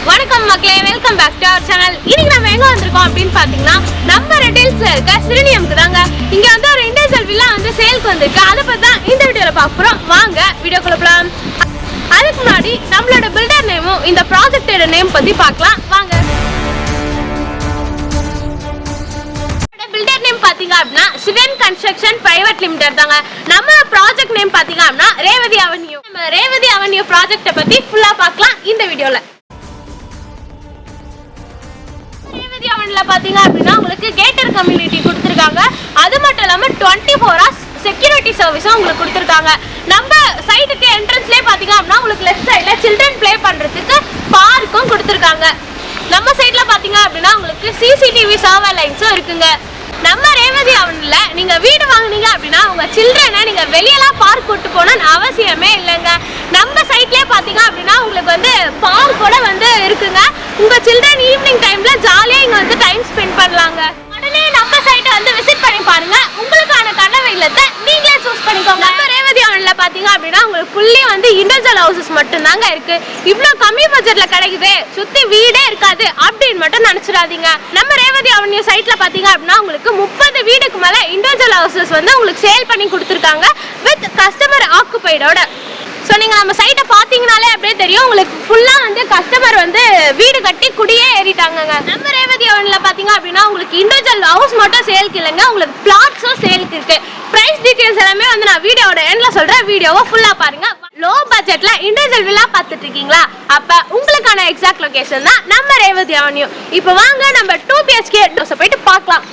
வணக்கம் மக்களே, welcome back to our channel. இன்னைக்கு நம்ம எங்க வந்திருக்கோம் அப்படின்னு பாத்தீங்கன்னா நம்ம ரெட் ஹில்ஸ்ல இருக்க சிறுனியம்க்கு தாங்க. இங்க வந்து ஒரு இண்டிவிஜுவல் வில்லா வந்து சேல்க்கு வந்திருக்கு. அதை பத்தி தான் இந்த வீடியோல பார்க்க போறோம். வாங்க வீடியோக்குள்ள போலாம். அதுக்கு முன்னாடி நம்மளோட பில்டர் நேமும் இந்த ப்ராஜெக்டோட நேம் பத்தி பார்க்கலாம் வாங்க. பில்டர் நேம் பாத்தீங்க அப்படின்னா சிவன் கன்ஸ்ட்ரக்ஷன் பிரைவேட் லிமிடெட் தாங்க. நம்ம ப்ராஜெக்ட் நேம் பாத்தீங்க அப்படின்னா ரேவதி அவென்யூ. நம்ம ரேவதி அவென்யூ ப்ராஜெக்ட பத்தி ஃபுல்லா பார்க்கலாம் இந்த வீடியோல. ரேவதி அவென்யூல பாத்தீங்க அப்படின்னா உங்களுக்கு கேட்டர் கம்யூனிட்டி கொடுத்திருக்காங்க. அது மட்டும் இல்லாம 24 hours செக்யூரிட்டி சர்வீஸும் உங்களுக்கு கொடுத்திருக்காங்க. நம்ம சைடுக்கு என்ட்ரன்ஸ்லயே பாத்தீங்க அப்படின்னா உங்களுக்கு லெஃப்ட் சைடுல சில்ட்ரன் ப்ளே பண்றதுக்கு பார்க்கும் கொடுத்திருக்காங்க. நம்ம சைடுல பாத்தீங்க அப்படின்னா உங்களுக்கு சிசிடிவி சர்வர் லைன்ஸும் இருக்குங்க. நம்ம ரேவதி அவென்யூல நீங்க வீடு வாங்குனீங்க அப்படின்னா உங்க சில்ட்ரனை நீங்க வெளியெல்லாம் பார்க் கூட்டு போகணும்னு அவசியமே இல்லைங்க. நம்ம சைட்லயே பாத்தீங்க அப்படின்னா உங்களுக்கு வந்து பார்க்கோட வந்து இருக்குங்க. உங்க சில்ட்ரன் ஈவினிங் டைம்ல ஜாலியா இங்க வந்து டைம் ஸ்பெண்ட் பண்ணலாங்க. உடனே நம்ம சைட்டை வந்து விசிட் பண்ணி பாருங்க. உங்களுக்கான கனவு இல்லத்தை நீங்களே சூஸ் பண்ணிக்கோங்க. நம்ம ரேவதி அவென்யூல பாத்தீங்க அப்படின்னா உங்களுக்கு ஃபுல்லி வந்து இண்டிவிஜுவல் ஹவுசஸ் மட்டும் தாங்க இருக்கு. இவ்வளவு கம்மி பட்ஜெட்ல கிடைக்குது, சுத்தி வீடே இருக்காது அப்படின்னு மட்டும் நினைச்சிடாதீங்க. நம்ம ரேவதி அவென்யூ சைட்ல பாத்தீங்க அப்படின்னா உங்களுக்கு 30 வீடுக்கு மேல இண்டிவிஜுவல் ஹவுசஸ் வந்து உங்களுக்கு சேல் பண்ணி கொடுத்துருக்காங்க வித் கஸ்டமர் ஆக்குபைடோட. ஸோ நீங்கள் நம்ம சைட்டை பார்த்தீங்கனாலே அப்படியே தெரியும் உங்களுக்கு ஃபுல்லாக வந்து கஸ்டமர் வந்து வீடு கட்டி குடியே ஏறிட்டாங்க. நம்ம ரேவதி அவென்யூல பார்த்தீங்க அப்படின்னா உங்களுக்கு இண்டிவிஜுவல் ஹவுஸ் மட்டும் சேலுக்கு இல்லைங்க, உங்களுக்கு பிளாட்ஸும் சேலுக்கு இருக்கு. ப்ரைஸ் டீட்டெயில்ஸ் எல்லாமே வந்து நான் வீடியோட எண்ட்ல சொல்கிறேன், வீடியோவை ஃபுல்லாக பாருங்க. லோ பட்ஜெட்ல இண்டிவிஜுவல் வில்லா பார்த்துட்டு இருக்கீங்களா? அப்போ உங்களுக்கான எக்ஸாக்ட் லொகேஷன் தான் நம்ம ரேவதி அவென்யூ. இப்போ வாங்க நம்ம 2 BHK ஹவுஸை போயிட்டு பார்க்கலாம்.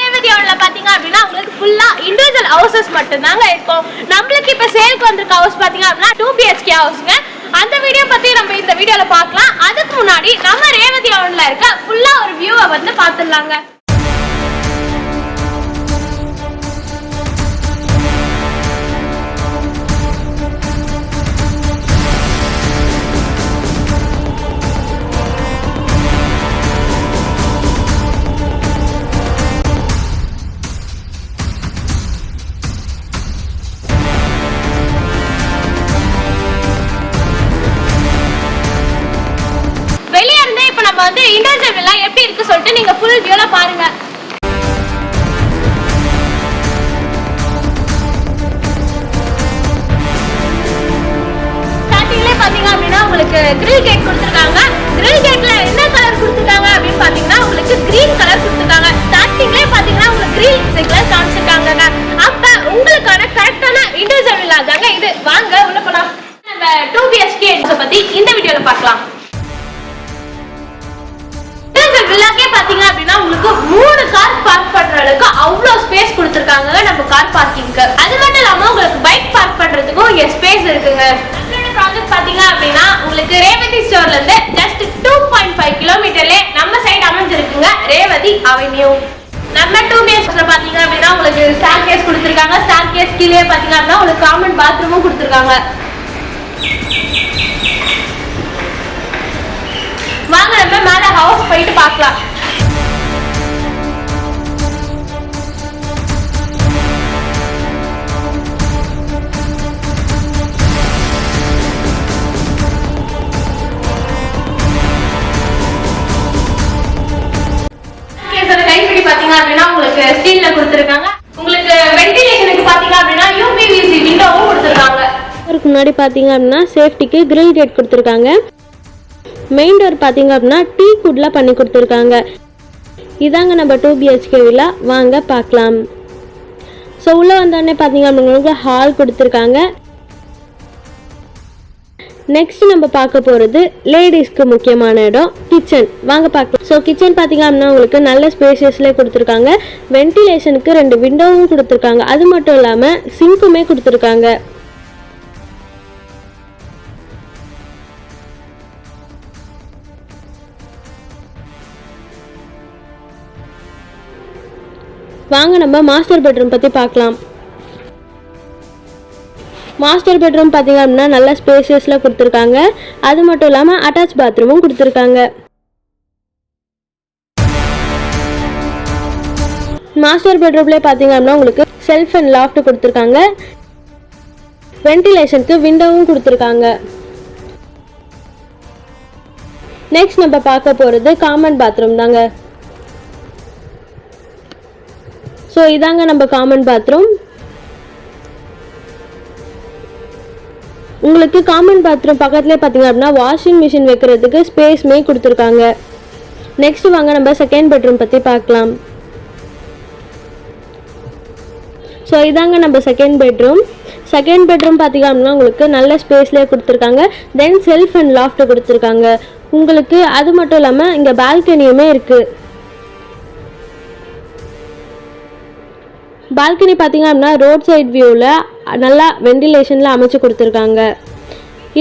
ரேவதி அவென்யூல பாத்தீங்க அப்படின்னா உங்களுக்கு ஃபுல்லா இண்டிவிஜுவல் ஹவுசஸ் மட்டும் தாங்க இருக்கும். நம்மளுக்கு இப்ப சேல்க்கு வந்திருக்க ஹவுஸ் பாத்தீங்க அப்படின்னா 2 BHK ஹவுஸ்ங்க. அந்த வீடியோ பத்தி நம்ம இந்த வீடியோல பார்க்கலாம். அதுக்கு முன்னாடி நம்ம ரேவதி அவென்யூல இருக்க ஃபுல்லா ஒரு வியூவை வந்து பார்த்துடலாங்க. வந்து இண்டிவிஜுவல் வில்லா எப்படி இருக்கு சொல்லிட்டு நீங்க ஃபுல் வியூல பாருங்க. ஸ்டார்டிங்ல பாத்தீங்க அப்படின்னா உங்களுக்கு கிரில் கேட் கொடுத்திருக்காங்க. கிரில் கேட்ல என்ன கலர் கொடுத்திருக்காங்க அப்படின்னு பாத்தீங்கன்னா உங்களுக்கு கிரீன் கலர் கொடுத்திருக்காங்க. ஸ்டார்டிங்ல பாத்தீங்கன்னா உங்களுக்கு கிரீன் சிக்னல் காமிச்சிருக்காங்க. அப்ப உங்களுக்கான கரெக்டான இண்டிவிஜுவல் வில்லா தாங்க இது. வாங்க உள்ள போலாம். நம்ம 2 BHK பத்தி இந்த வீடியோல பார்க்கலாம். வில்லாக்கே பாத்தீங்க அப்படின்னா உங்களுக்கு 3 கார் பார்க் பண்ற அளவுக்கு அவ்வளவு ஸ்பேஸ் கொடுத்திருக்காங்க நம்ம கார் பார்க்கிங்க்கு. அது மட்டும் இல்லாம உங்களுக்கு பைக் பார்க் பண்றதுக்கும் இங்க ஸ்பேஸ் இருக்குங்க. நம்மளோட ப்ராஜெக்ட் பாத்தீங்க அப்படின்னா உங்களுக்கு ரேவதி ஸ்டோர்ல இருந்து ஜஸ்ட் 2.5 கிலோமீட்டர்ல நம்ம சைடு அமைஞ்சிருக்குங்க ரேவதி அவென்யூ. நம்ம 2 BHK பாத்தீங்க அப்படின்னா உங்களுக்கு ஸ்டார் கேஸ் கொடுத்திருக்காங்க. ஸ்டார் கேஸ் கீழே பாத்தீங்க அப்படின்னா உங்களுக்கு காமன் பாத்ரூமும் கொடுத்திருக்காங்க. வாங்க நம்ம மேல ஹவுஸ் போயிட்டு பார்க்கலாம். கைப்பிடி பாத்தீங்க அப்படின்னா உங்களுக்கு ஸ்டீல்ல கொடுத்திருக்காங்க. உங்களுக்கு வென்டிலேஷனுக்கு பாத்தீங்க அப்படின்னா UPVC விண்டோவும் கொடுத்திருக்காங்க. அதுக்கு முன்னாடி பாத்தீங்க அப்படின்னா சேஃப்டிக்கு கிரில் கேட் கொடுத்திருக்காங்க. மெயின் டோர் பார்த்தீங்க அப்படின்னா டீ குட்லாம் பண்ணி கொடுத்துருக்காங்க. இதாங்க நம்ம 2 BHK வில்லா. வாங்க பார்க்கலாம். ஸோ உள்ளே வந்தோடனே பார்த்தீங்க அப்படின்னா ஹால் கொடுத்துருக்காங்க. நெக்ஸ்ட் நம்ம பார்க்க போகிறது லேடிஸ்க்கு முக்கியமான இடம் கிச்சன். வாங்க பார்க்கலாம். ஸோ கிச்சன் பார்த்தீங்க அப்படின்னா உங்களுக்கு நல்ல ஸ்பேசியஸ்லேயே கொடுத்துருக்காங்க. வென்டிலேஷனுக்கு 2 விண்டோவும் கொடுத்துருக்காங்க. அது மட்டும் இல்லாமல் சிங்க்குமே கொடுத்துருக்காங்க. வாங்க நம்ம மாஸ்டர் பெட்ரூம் பற்றி பார்க்கலாம். மாஸ்டர் பெட்ரூம் பார்த்தீங்க அப்படின்னா நல்ல ஸ்பேசியஸில் கொடுத்துருக்காங்க. அது மட்டும் இல்லாமல் அட்டாச் பாத்ரூமும் கொடுத்துருக்காங்க. மாஸ்டர் பெட்ரூம்லேயே பார்த்தீங்க அப்படின்னா உங்களுக்கு செல்ஃப் அண்ட் லாஃப்ட் கொடுத்துருக்காங்க. வென்டிலேஷனுக்கு விண்டோவும் கொடுத்துருக்காங்க. நெக்ஸ்ட் நம்ம பார்க்க போகிறது காமன் பாத்ரூம் தாங்க. ஸோ இதாங்க நம்ம காமன் பாத்ரூம். உங்களுக்கு காமன் பாத்ரூம் பக்கத்துலேயே பார்த்தீங்க அப்படின்னா வாஷிங் மிஷின் வைக்கிறதுக்கு ஸ்பேஸ்மே கொடுத்துருக்காங்க. நெக்ஸ்ட் வாங்க நம்ம செகண்ட் பெட்ரூம் பற்றி பார்க்கலாம். ஸோ இதாங்க நம்ம செகண்ட் பெட்ரூம் பார்த்தீங்க அப்படின்னா உங்களுக்கு நல்ல ஸ்பேஸ்லேயே கொடுத்துருக்காங்க. தென் செல்ஃப் அண்ட் லாஃப்ட் கொடுத்துருக்காங்க உங்களுக்கு. அது மட்டும் இல்லாமல் இங்கே பால்கனியுமே இருக்குது. பால்கனி பார்த்தீங்க அப்படின்னா ரோட் சைட் வியூவில் நல்லா வெண்டிலேஷனில் அமைச்சு கொடுத்துருக்காங்க.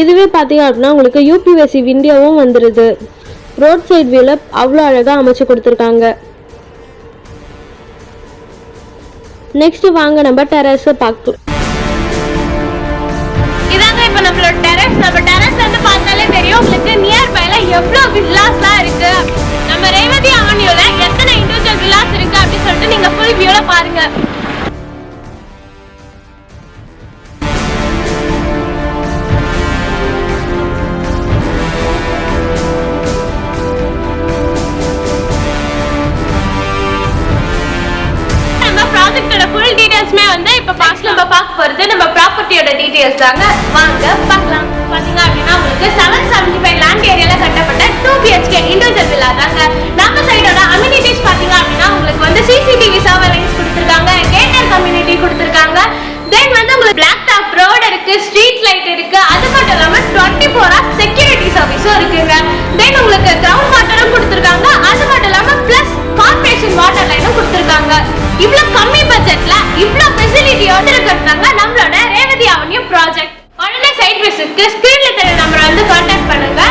இதுவே பார்த்தீங்க அப்படின்னா உங்களுக்கு யூபிஎஸ்சி விண்டோவும் வந்துடுது. ரோட் சைட் வியூவில் அவ்வளோ அழகாக அமைச்சு கொடுத்துருக்காங்க. நெக்ஸ்ட் வாங்க நம்ம டெரஸ் பார்க்கலாம். இதாங்க இப்போ நம்மளோட டெரஸ். நம்ம டெரஸ்ல இருந்து பார்த்தாலே தெரியும் உங்களுக்கு நியர் பைல எவ்வளவு வில்லாஸ்லாம் இருக்கு. நம்ம ரேவதி அவென்யூல எத்தனை இண்டிவிஜுவல் வில்லாஸ் இருக்கு அப்படி சொல்லிட்டு நீங்க ஃபுல் வியூல பாருங்க. ஃபுல் டீடைல்ஸ்மே வந்து இப்ப நம்ம பார்க்க போறது நம்ம ப்ராப்பர்ட்டியோட டீடைல்ஸ் தாங்க. வாங்க பார்க்கலாம். பாத்தீங்க அப்படின்னா உங்களுக்கு 775 லேண்ட் ஏரியால கட்டப்பட்ட 2 BHK இண்டிவிஜுவல் வில்லா தாங்க. நம்ம சைடோட அம்யூனிட்டிஸ் பாத்தீங்க அப்படின்னா உங்களுக்கு வந்து சிசிடிவி சர்வர் லைன்ஸ் கொடுத்துருக்காங்க, கேட்டர் கம்யூனிட்டி கொடுத்துருக்காங்க. தென் வந்து உங்களுக்கு பிளாக் டாப் ரோடு இருக்கு, ஸ்ட்ரீட் லைட் இருக்கு. அது மட்டும் இல்லாம 24 hours செக்யூரிட்டி சர்வீஸும் இருக்குங்க. தென் உங்களுக்கு கிரவுண்ட் வாட்டரும் கொடுத்துருக்காங்க. அது மட்டும் இல்லாம பிளஸ் கார்ப்பரேஷன் வாட்டர் லைனும் கொடுத்துருக்காங்க. இவ்வளவு கம்மி பட்ஜெட்ல இவ்வளவு ஃபெசிலிட்டியோட இருக்கிறதாங்க நம்மளோட ரேவதி அவென்யூ ப்ராஜெக்ட். உடனே சைட் விசிட்க்கு ஸ்கிரீன்ல தெரிய நம்பரை வந்து கான்டாக்ட் பண்ணுங்க.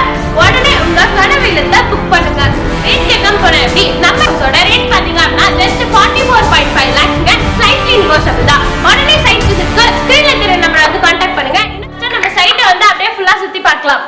உடனே உங்க கனவு இல்லத்தை புக் பண்ணுங்க. ரேட் கேட்காம போன எப்படி நம்மளோட ரேட் பாத்தீங்க அப்படின்னா ஜஸ்ட் 44.5 lakhsங்க. ஸ்லைட்லி நெகோஷியபிள் தான். உடனே சைட் விசிட்க்கு ஸ்கிரீன்ல தெரிய நம்பரை வந்து கான்டாக்ட் பண்ணுங்க. இன்னும் நம்ம சைட்டை வந்து அப்படியே ஃபுல்லா சுத்தி பார்க்கலாம்.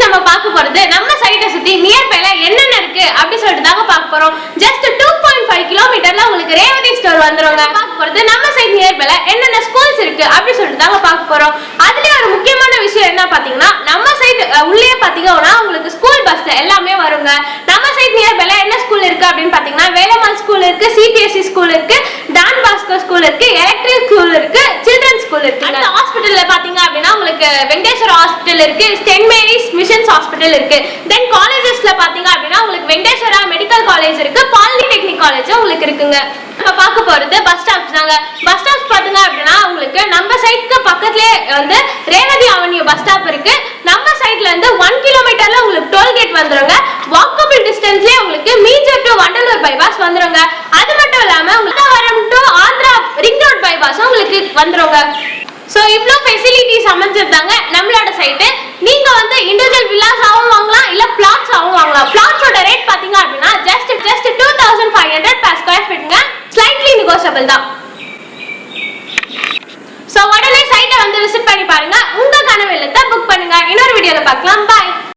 நம்ம பார்க்க போறது நம்ம சைட்டை சுத்தி நியர் பைல என்னென்ன இருக்கு அப்படி சொல்லிட்டு தாங்க பார்க்க போறோம். ஜஸ்ட் 2.5 கிலோமீட்டர்ல உங்களுக்கு ரேவதி ஸ்டோர் வந்துருங்க. பார்க்க போறது நம்ம சைட் நியர் பைல என்னென்ன ஸ்கூல்ஸ் இருக்கு அப்படி சொல்லிட்டு தாங்க பார்க்க போறோம். அதுலயே ஒரு முக்கியமான விஷயம் என்ன பாத்தீங்கன்னா நம்ம சைட் உள்ளே பாத்தீங்கன்னா உங்களுக்கு ஸ்கூல் பஸ் எல்லாமே வருங்க. நம்ம சைட் நியர் பைல என்ன ஸ்கூல் இருக்கு அப்படின்னு பாத்தீங்கன்னா வேலம்மாள் ஸ்கூல் இருக்கு, சிபிஎஸ்சி ஸ்கூல் இருக்கு, டான் பாஸ்கோ ஸ்கூல் இருக்கு, எலக்ட்ரிக் ஸ்கூல் இருக்கு, சில்ட்ரன்ஸ் ஸ்கூல் இருக்கு. அந்த ஹாஸ்பிடல்ல பாத்தீங்க அப்படின்னா உங்களுக்கு வெங்கடேஸ்வர ஹாஸ்பிடல் இருக்கு, செயின்ட் மேரிஸ் மிஷன்ஸ் ஹாஸ்பிடல் இருக்கு. தென் காலேஜஸ்ல பாத்தீங்க அப்படின்னா உங்களுக்கு வெங்கடேஸ்வரா மெடிக்கல் காலேஜ் இருக்கு, பாலிடெக்னிக் காலேஜ் உங்களுக்கு இருக்குங்க. நம்ம பார்க்க போறது பஸ் ஸ்டாப்ஸ் தாங்க. பஸ் ஸ்டாப்ஸ் பாத்தீங்க அப்படின்னா உங்களுக்கு நம்ம சைட்க்கு பக்கத்துலயே வந்து ரேவதி அவென்யூ பஸ் ஸ்டாப் இருக்கு. நம்ம சைட்ல இருந்து 1 கிலோமீட்டர்ல உங்களுக்கு டோல்கேட் வந்துருங்க. வாக்கபிள் டிஸ்டன்ஸ்லயே உங்களுக்கு மீஞ்சர் டு வண்டலூர் பைபாஸ் வந்துருங்க. அது மட்டும் இல்லாம உங்களுக்கு to Andhra ring road bypass உங்களுக்கு வந்துருங்க. சோ இவ்ளோ ஃபெசிலிட்டிஸ் அமைஞ்சிருந்தாங்க நம்மளோட சைட். நீங்க வந்து இண்டிவிஜுவல் வில்லாஸ் ஆவும் வாங்கலாம், இல்ல பிளாட்ஸ் ஆவும் வாங்கலாம். பிளாட்ஸோட ரேட்